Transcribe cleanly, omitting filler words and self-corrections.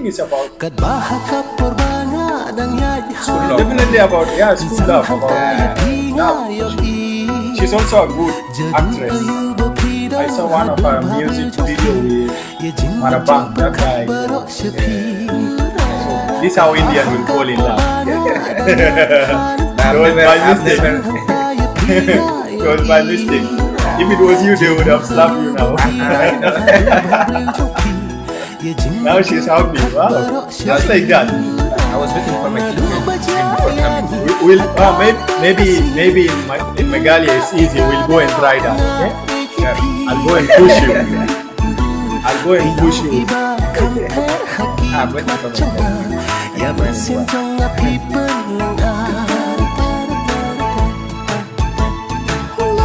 it's about School love. definitely about school love. About love. She's also a good actress. I saw one of her music video with Marabang, that guy. So this is how Indian will fall in love. It was by mistake. It was by mistake. If it was you, they would have slapped you now. Now she's happy. Wow, just like that. I was waiting for my children before coming. Maybe in Meghalaya it's easy. We'll go and try that. Okay? I'll go and push you. I'll go and push you. I'm waiting for my children.